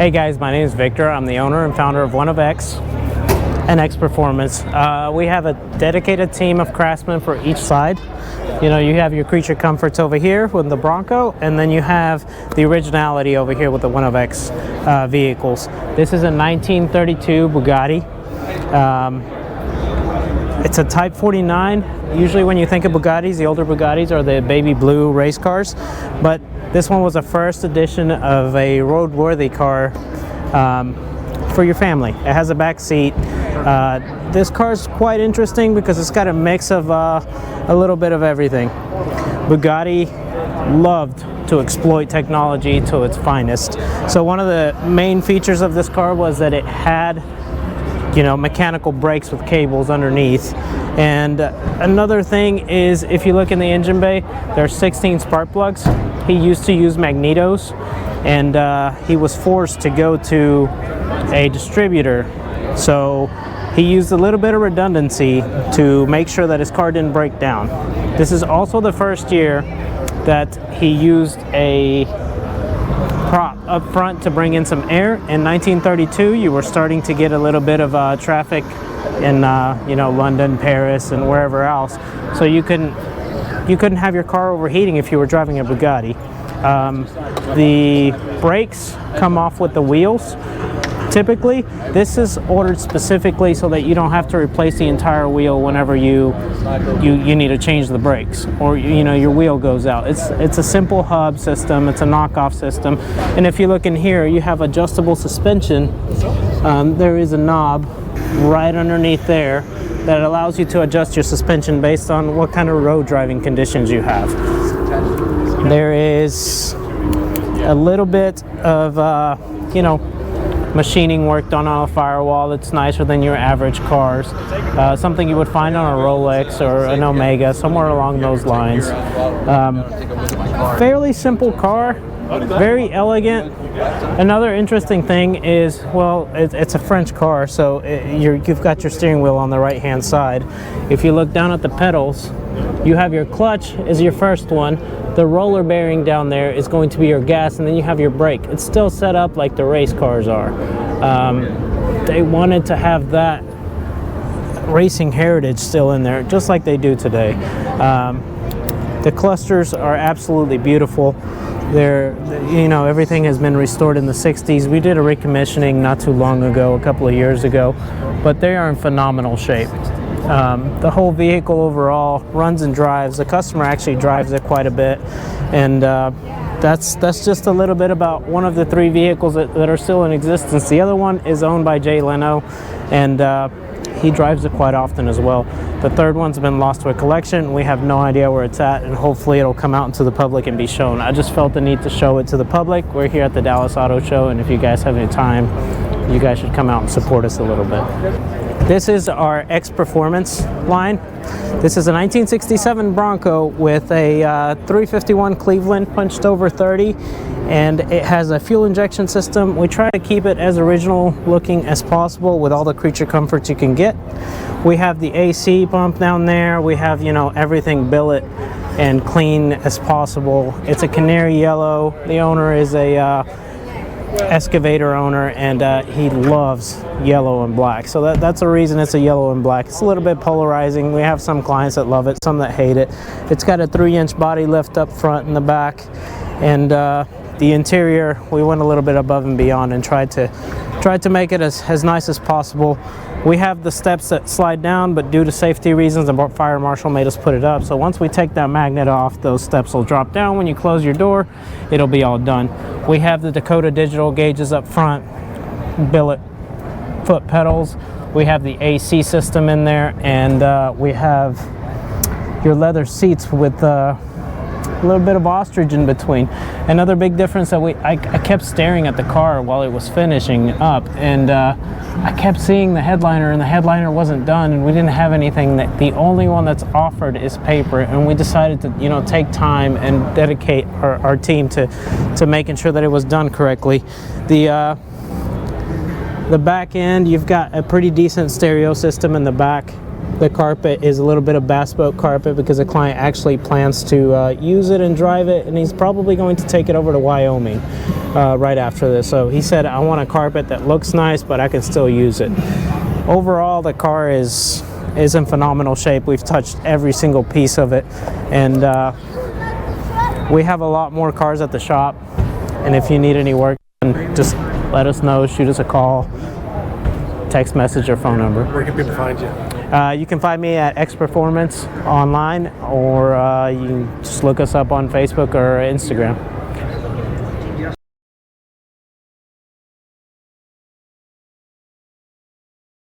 Hey guys, my name is Victor. I'm the owner and founder of One of X and X Performance. We have a dedicated team of craftsmen for each side. You know, you have your creature comforts over here with the Bronco, and then you have the originality over here with the One of X vehicles. This is a 1932 Bugatti. It's a Type 49. Usually when you think of Bugattis, the older Bugattis are the baby blue race cars, but this one was a first edition of a roadworthy car for your family. It has a back seat. This car is quite interesting because it's got a mix of a little bit of everything. Bugatti loved to exploit technology to its finest. So one of the main features of this car was that it had, you know, mechanical brakes with cables underneath. And another thing is, if you look in the engine bay, there are 16 spark plugs. He used to use magnetos, and he was forced to go to a distributor. So he used a little bit of redundancy to make sure that his car didn't break down. This is also the first year that he used a prop up front to bring in some air. In 1932, you were starting to get a little bit of traffic in you know, London, Paris, and wherever else. So you couldn't have your car overheating if you were driving a Bugatti. The brakes come off with the wheels. Typically, this is ordered specifically so that you don't have to replace the entire wheel whenever you need to change the brakes, or you know, your wheel goes out. It's a simple hub system. It's a knockoff system. And if you look in here, you have adjustable suspension. There is a knob right underneath there that allows you to adjust your suspension based on what kind of road driving conditions you have. There is a little bit of you know, machining work done on a firewall that's nicer than your average cars. Something you would find on a Rolex or an Omega, somewhere along those lines. Fairly simple car, very elegant. Another interesting thing is, well, it's a French car, so you've got your steering wheel on the right hand side. If you look down at the pedals, you have your clutch is your first one. The roller bearing down there is going to be your gas, and then you have your brake. It's still set up like the race cars are. They wanted to have that racing heritage still in there, just like they do today. The clusters are absolutely beautiful. They're, you know, everything has been restored in the 60s. We did a recommissioning not too long ago, a couple of years ago, but they are in phenomenal shape. The whole vehicle overall runs and drives. The customer actually drives it quite a bit, and that's just a little bit about one of the three vehicles that are still in existence. The other one is owned by Jay Leno, and he drives it quite often as well. The third one's been lost to a collection. We have no idea where it's at, and hopefully it'll come out into the public and be shown. I just felt the need to show it to the public. We're here at the Dallas Auto Show, and if you guys have any time, you guys should come out and support us a little bit. This is our X Performance line. This is a 1967 Bronco with a 351 Cleveland punched over 30, and it has a fuel injection system. We try to keep it as original looking as possible with all the creature comforts you can get. We have the AC pump down there. We have, you know, everything billet and clean as possible. It's a canary yellow. The owner is a excavator owner, and he loves yellow and black, so that's a reason it's a yellow and black. It's a little bit polarizing. We have some clients that love it, some that hate it. It's got a 3-inch body lift up front and the back, and the interior, we went a little bit above and beyond and tried to make it as nice as possible. We have the steps that slide down, but due to safety reasons, the fire marshal made us put it up. So once we take that magnet off, those steps will drop down. When you close your door, it'll be all done. We have the Dakota digital gauges up front, billet foot pedals. We have the AC system in there, and we have your leather seats with a little bit of ostrich in between. Another big difference that I kept staring at the car while it was finishing up, and I kept seeing the headliner, and the headliner wasn't done, and we didn't have anything. The only one that's offered is paper, and we decided to, you know, take time and dedicate our team to making sure that it was done correctly. The back end, you've got a pretty decent stereo system in the back. The carpet is a little bit of bass boat carpet because the client actually plans to use it and drive it, and he's probably going to take it over to Wyoming. right after this. So he said, I want a carpet that looks nice, but I can still use it. Overall, the car is in phenomenal shape. We've touched every single piece of it, and we have a lot more cars at the shop. And if you need any work, just let us know, shoot us a call, text message, or phone number. Where can people find you? You can find me at X Performance online, or you can just look us up on Facebook or Instagram.